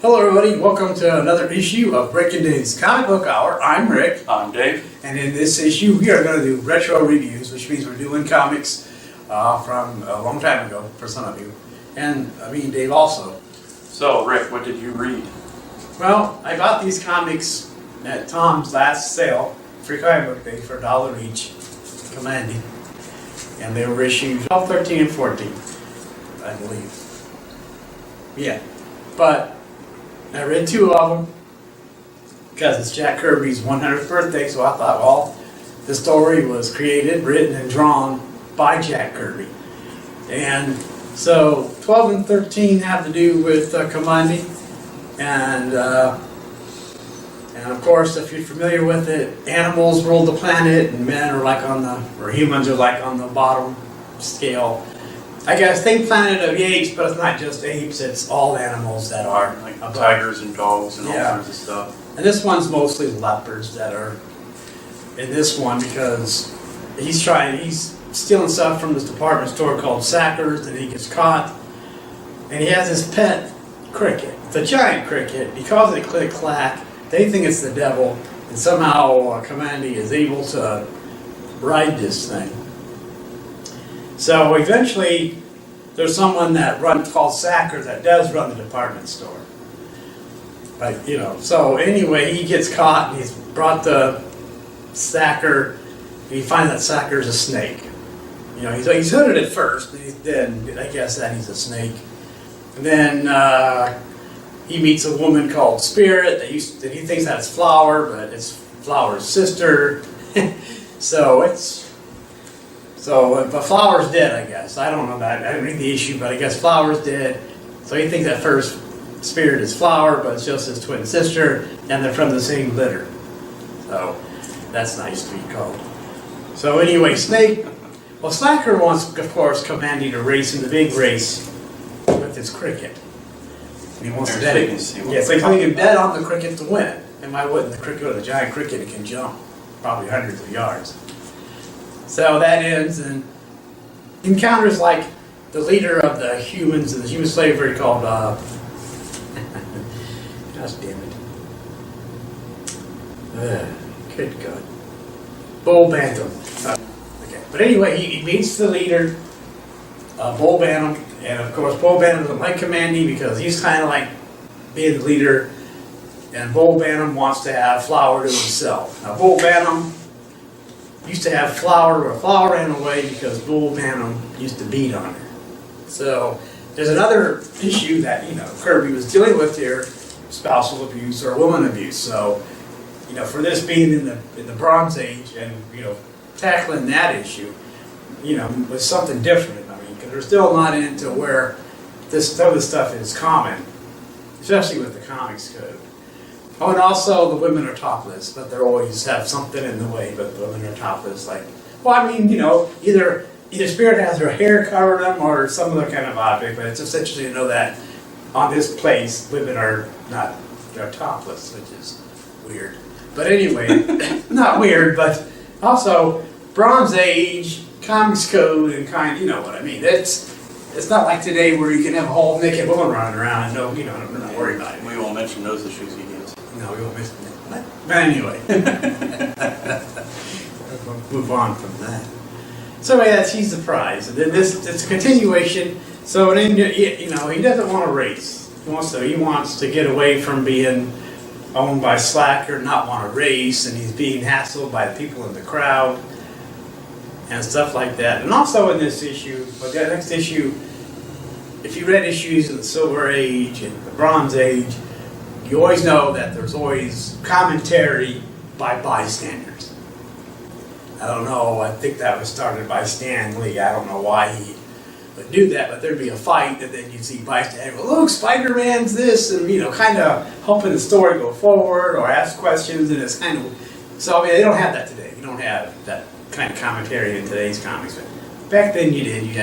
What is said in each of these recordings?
Hello everybody, welcome to another issue of Breaking Dave's Comic Book Hour. I'm Rick. I'm Dave. And in this issue we are going to do retro reviews, which means we're doing comics from a long time ago for some of you. And I mean Dave also. So Rick, what did you read? Well, I bought these comics at Tom's last sale, free comic book day, for $1 each, commanding. And they were issues 12, 13, and 14, I believe. Yeah, but I read 2 of them because it's Jack Kirby's 100th birthday, so I thought, well, the story was created, written, and drawn by Jack Kirby. And so 12 and 13 have to do with commanding, and of course, if you're familiar with it, animals rule the planet, and men are like on the, or humans are like on the bottom scale. I guess think Planet of the Apes, but it's not just apes, it's all animals that are Like tigers and dogs and all kinds of stuff. And this one's mostly leopards that are in this one because he's stealing stuff from this department store called Sackers, and he gets caught. And he has his pet cricket. It's a giant cricket. Because they click-clack, they think it's the devil, and somehow Commandy is able to ride this thing. So eventually, there's someone that runs called Sacker that does run the department store. But so anyway, he gets caught and he's brought the Sacker. And he finds that Sacker's a snake. He's hooded at first, and then I guess that he's a snake. And then he meets a woman called Spirit that he thinks that's Flower, but it's Flower's sister. But Flower's dead, I guess. I don't know that. I didn't read the issue, but I guess Flower's dead. So he thinks at first Spirit is Flower, but it's just his twin sister, and they're from the same litter. So that's nice to be called. So anyway, Slacker wants, of course, Commandy to race in the big race with his cricket. And he wants to bet it. Yeah, so he can bet on the cricket to win. And why wouldn't the cricket, with a giant cricket, it can jump probably hundreds of yards. So that ends, and encounters like the leader of the humans in the human slavery called, gosh damn it. Good God. Bull Bantam. Okay. But anyway, he meets the leader, Bull Bantam, and of course Bull Bantam doesn't like Commandy because he's kind of like being the leader, and Bull Bantam wants to have Flower to himself. Now Bull Bantam used to have Flower, but Flower ran away because Bull Bantam used to beat on her. So there's another issue that Kirby was dealing with here, spousal abuse or woman abuse. So for this being in the Bronze Age and tackling that issue, was something different. I mean, because they're still not into where some of this stuff is common, especially with the comics code. Oh, and also the women are topless, but they always have something in the way. But the women are topless, either Spirit has her hair covered them or some other kind of object. But it's just interesting to know that on this place, women are they're topless, which is weird. But anyway, not weird, but also Bronze Age comics code and you know what I mean. It's not like today where you can have a whole naked woman running around and not worry about it. We won't mention those issues he gets. No, we won't mention that. But anyway, we'll move on from that. So yeah, she's the prize. And then it's a continuation. So then he doesn't want to race. He wants to get away from being owned by Slacker, not want to race, and he's being hassled by the people in the crowd and stuff like that. And also in this issue, but the next issue, if you read issues in the Silver Age and the Bronze Age, you always know that there's always commentary by bystanders. I don't know, I think that was started by Stan Lee. I don't know why he would do that, but there'd be a fight, and then you'd see bystanders, well, look, Spider-Man's this, and kind of helping the story go forward or ask questions, and it's kind of, so they don't have that today. You don't have that kind of commentary in today's comics, but back then you did. You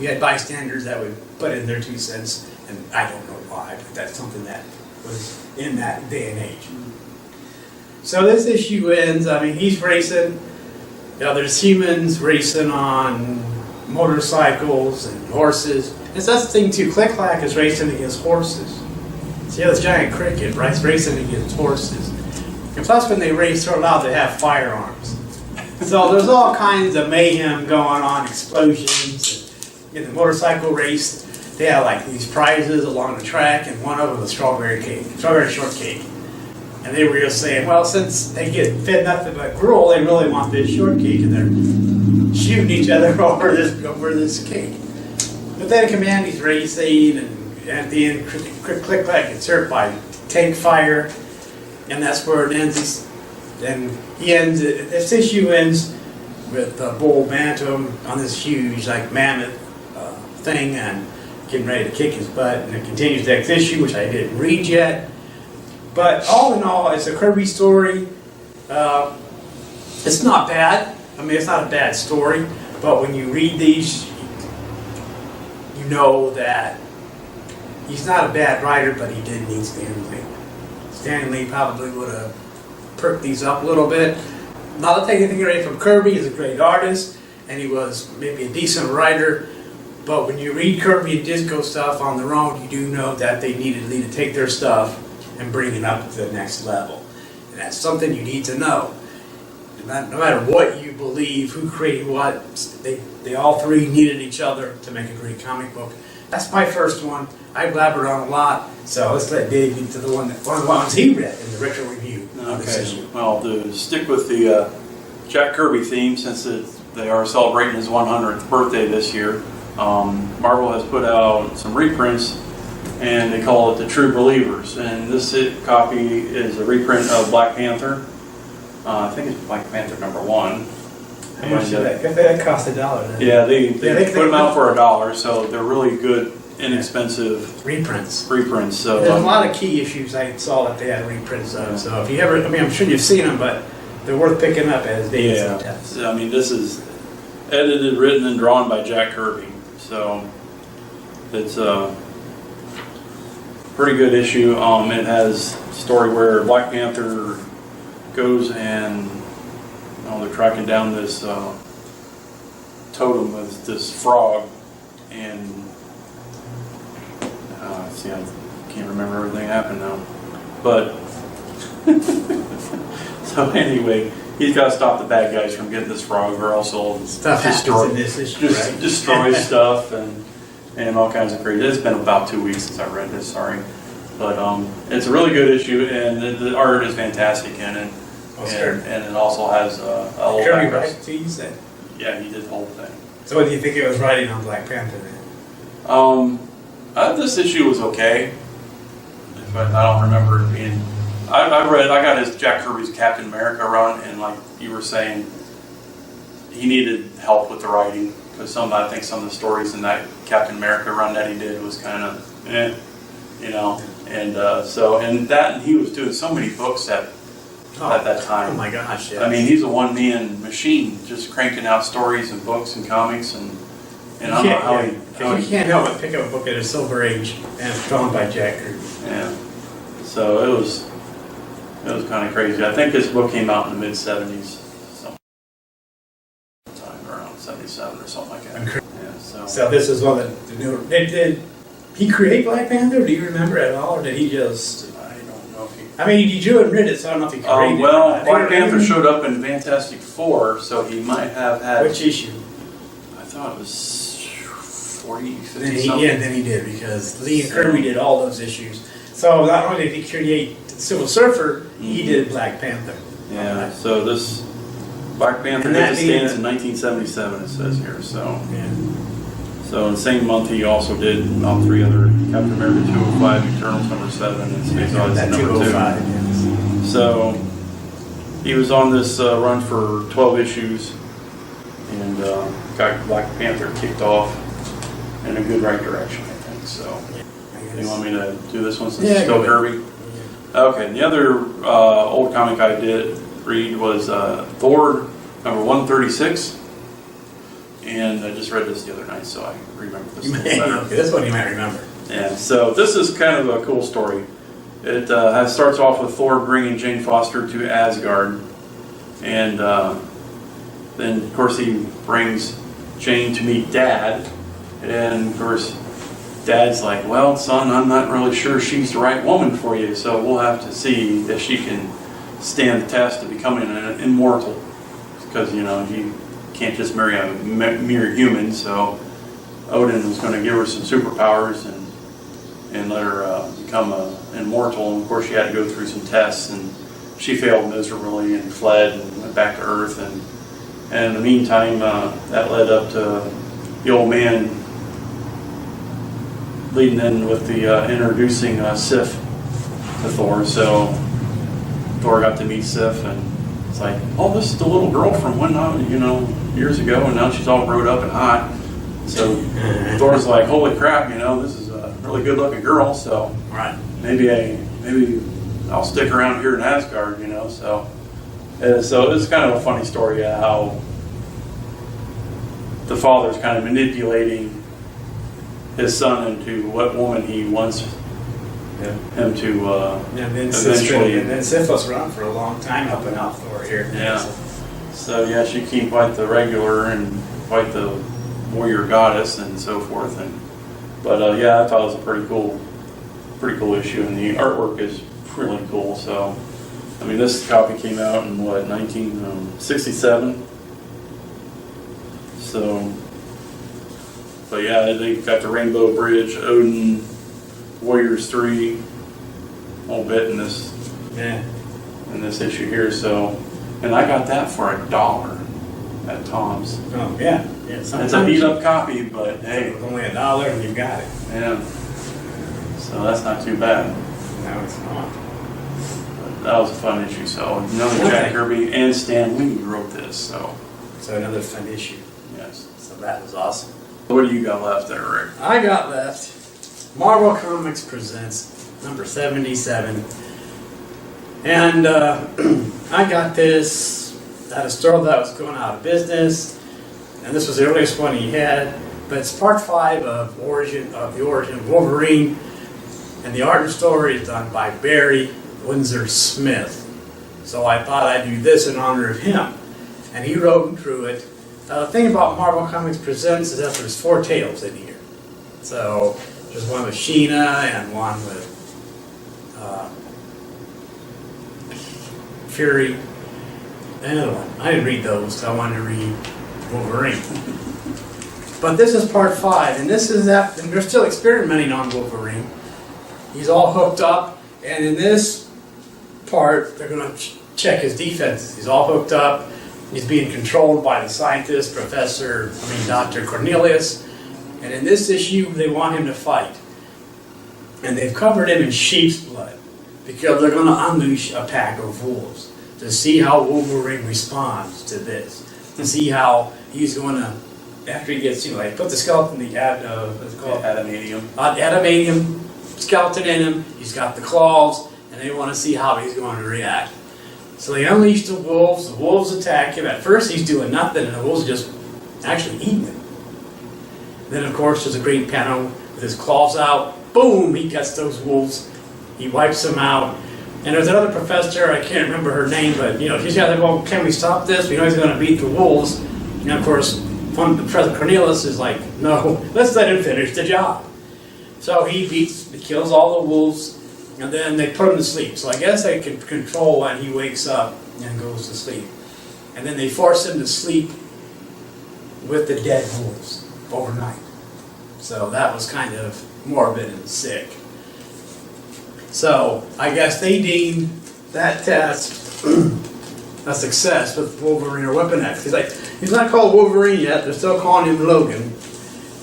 had bystanders that would put in their 2 cents, and I don't know why, but that's something that was in that day and age. So this issue ends, he's racing, there's humans racing on motorcycles and horses. And so that's the thing too, Click Clack is racing against horses. See, this giant cricket, right, racing against horses. And plus, when they race, they're allowed to have firearms. So there's all kinds of mayhem going on, explosions. In the motorcycle race, they have like these prizes along the track, and one of them was strawberry cake, strawberry shortcake. And they were just saying, well, since they get fed nothing but gruel, they really want this shortcake, and they're shooting each other over this cake. But then Commandy's racing, and at the end, click, clack, it's hurt by tank fire, and that's where it ends. And he ends. This issue ends with Bull Bantam on this huge, like, mammoth thing, and getting ready to kick his butt. And it continues the next issue, which I didn't read yet. But all in all, it's a Kirby story. It's not bad. I mean, it's not a bad story. But when you read these, you know that he's not a bad writer, but he did need Stan Lee. Stan Lee probably would have perked these up a little bit. Not to take anything away from Kirby, he's a great artist, and he was maybe a decent writer. But when you read Kirby and Disco stuff on their own, you do know that they needed Lee to take their stuff and bring it up to the next level. And that's something you need to know. No matter what you believe, who created what, they all three needed each other to make a great comic book. That's my first one. I blabbered on a lot, so let's let Dave get to one of the ones he read in the retro review of this issue. Well, to stick with the Jack Kirby theme, since they are celebrating his 100th birthday this year, Marvel has put out some reprints, and they call it the True Believers. And this copy is a reprint of Black Panther. I think it's Black Panther #1. How much did that cost $1? Yeah, they put them out for $1, so they're really good, inexpensive reprints. So there's a lot of key issues I saw that they had reprints of. So if you ever, I mean, I'm sure you've seen them, but they're worth picking up as Dave suggests. I mean, this is edited, written, and drawn by Jack Kirby, so it's a pretty good issue. It has a story where Black Panther goes and they're tracking down this totem with this frog, and see, I can't remember everything happened now, but so anyway, he's got to stop the bad guys from getting this frog, or else he'll destroy stuff and all kinds of crazy. It's been about 2 weeks since I read this, sorry, but it's a really good issue, and the art is fantastic in it. And it also has a little Kirby, background. right? So you said. Yeah, he did the whole thing. So what do you think it was writing on Black Panther then? This issue was okay, but I don't remember it being. I got his Jack Kirby's Captain America run, and like you were saying, he needed help with the writing, because I think some of the stories in that Captain America run that he did was kind of, and he was doing so many books at that time. Oh my gosh, yes. I mean, he's a one-man machine, just cranking out stories and books and comics, and I don't know how he can't help but pick up a book at a Silver Age, and it's drawn by Jack Kirby. Yeah. So it was kind of crazy. I think this book came out in the mid-70s, sometime around 77 or something like that. Yeah. So this is one that did he create Black Panther? Do you remember at all, or did he just? I mean, he drew and wrid it, so I don't know if he created it. Well, Black Panther showed up in Fantastic Four, so he might have had... Which issue? I thought it was 40, 50 something. Yeah, then he did, because Lee and Kirby did all those issues. So not only did he create Silver Surfer, he did Black Panther. Yeah, so this Black Panther stands in 1977, it says here, so... Yeah. So in the same month, he also did 3 other Captain America 205, Eternals #7, and Space Odyssey #2. Yes. So he was on this run for 12 issues, and got Black Panther kicked off in a good right direction, I think. So you want me to do this one since it's still Kirby? Yeah. Okay. The other old comic I did read was Thor #136. And I just read this the other night, so I remember this a little better. This one you might remember. Yeah, so this is kind of a cool story. It starts off with Thor bringing Jane Foster to Asgard. And then, of course, he brings Jane to meet Dad. And, of course, Dad's like, well, son, I'm not really sure she's the right woman for you, so we'll have to see if she can stand the test of becoming an immortal. Because, you know, you can't just marry a mere human, so Odin was going to give her some superpowers and let her become an immortal. And of course, she had to go through some tests, and she failed miserably and fled and went back to Earth. And in the meantime, that led up to the old man leading in with the introducing Sif to Thor. So Thor got to meet Sif, and it's like, oh, this is the little girl from when, you know, years ago, and now she's all grown up and hot. So Thor's like, holy crap, you know, this is a really good-looking girl. So Right. maybe I'll stick around here in Asgard, you know. So it's kind of a funny story how the father's kind of manipulating his son into what woman he wants him to And then eventually. and then Sif was around for a long time up and out Thor here. Yeah. So yeah, she became quite the regular and quite the warrior goddess and so forth. But yeah, I thought it was a pretty cool issue, and the artwork is really cool. So I mean, this copy came out in what, 1967. So, but yeah, they got the Rainbow Bridge, Odin, Warriors 3, whole bit in this issue here. So, and I got that for $1 at Tom's. Oh yeah. It's a beat up copy, but hey, It's only $1 and you got it. yeah. So that's not too bad. No, it's not. But that was a fun issue. So another Jack Kirby and Stan Lee wrote this. So another fun issue. yes. So that was awesome. What do you got left there, Rick? I got left Marvel Comics Presents number 77. And I got this at a store that was going out of business. And this was the earliest one he had. But it's part 5 of the origin of Wolverine. And the art and story is done by Barry Windsor Smith. So I thought I'd do this in honor of him. And he wrote and drew it. The thing about Marvel Comics Presents is that there's 4 tales in here. So there's one with Sheena and one with Fury. Another one. I didn't read those because I wanted to read Wolverine. But this is part 5, and this is that, and they're still experimenting on Wolverine. He's all hooked up, and in this part, they're going to check his defenses. He's all hooked up. He's being controlled by the scientist, Dr. Cornelius. And in this issue, they want him to fight. And they've covered him in sheep's blood because they're going to unleash a pack of wolves to see how Wolverine responds to this. To see how he's going to, after he gets, they put the skeleton, what's it called? Adamantium. Adamantium skeleton in him. He's got the claws, and they want to see how he's going to react. So they unleash the wolves attack him. At first he's doing nothing, and the wolves just actually eating him. Then of course there's a great panel with his claws out. Boom! He gets those wolves. He wipes them out. And there's another professor, I can't remember her name, but she's got to go, can we stop this? We know he's going to beat the wolves. And of course, Professor Cornelius is like, no, let's let him finish the job. So he kills all the wolves. And then they put him to sleep. So I guess they can control when he wakes up and goes to sleep. And then they force him to sleep with the dead wolves overnight. So that was kind of morbid and sick. So I guess they deemed that test a success with Wolverine or Weapon X. He's not called Wolverine yet. They're still calling him Logan.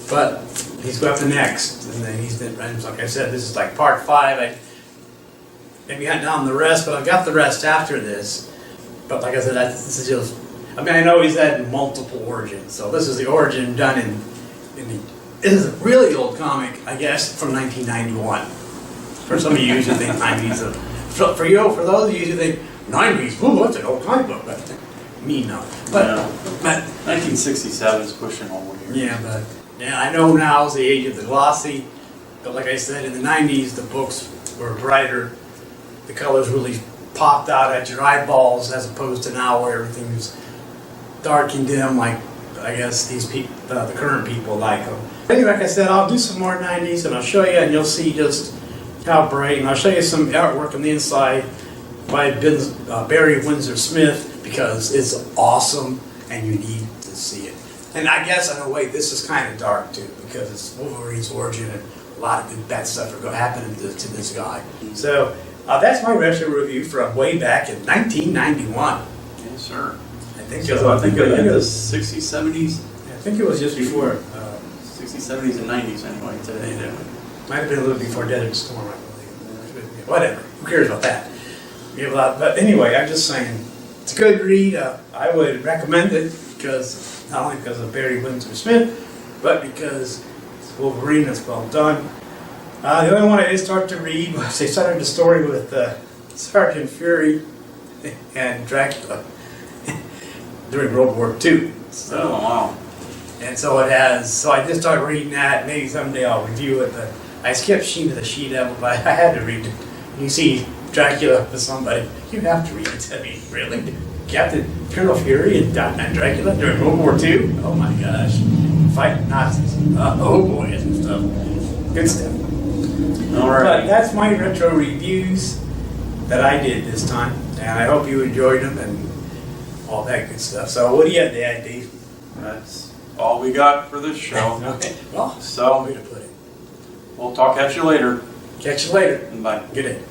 But he's Weapon X. And then he's been, like I said, this is like part 5. Maybe got down the rest, but I've got the rest after this. But like I said, this is just, I know he's had multiple origins. So this is the origin done this is a really old comic, I guess, from 1991. For some of you who think 90s. For those of you who think 90s, ooh, that's an old comic book. But me, no. But 1967 is pushing all here. Yeah, I know now is the age of the glossy. But like I said, in the 90s, the books were brighter. The colors really popped out at your eyeballs as opposed to now where everything's dark and dim like I guess these people, the current people like them. Anyway, like I said, I'll do some more 90s and I'll show you, and you'll see just how bright. And I'll show you some artwork on the inside by Barry Windsor Smith, because it's awesome and you need to see it. And I guess in a way this is kind of dark too, because it's Wolverine's origin and a lot of good bad stuff are happening to this guy. So that's my retro review from way back in 1991. Yes, sir. I think So I think in the 60s, 70s, I think it was just before. 60s, 70s, and 90s anyway today. Yeah. Might have been a little before Desert Storm, I believe. Whatever. Who cares about that? But anyway, I'm just saying, it's a good read. I would recommend it because not only because of Barry Windsor Smith, but because Wolverine is well done. The only one I did start to read was they started the story with Sergeant Fury and Dracula during World War II. So, Oh, wow. and so it has. So I just started reading that. Maybe someday I'll review it. But I skipped She-Devil, but I had to read it. You see Dracula with somebody, you have to read it. I mean, really? Captain Colonel Fury and Dracula during World War II? Oh my gosh. Fighting Nazis. Oh boy, and stuff. Good stuff. All right. But that's my retro reviews that I did this time. And I hope you enjoyed them and all that good stuff. So what do you have to add, Dave? That's all we got for this show. Okay. Well, So way to put it. we'll talk at you later. Catch you later. Bye. Good day.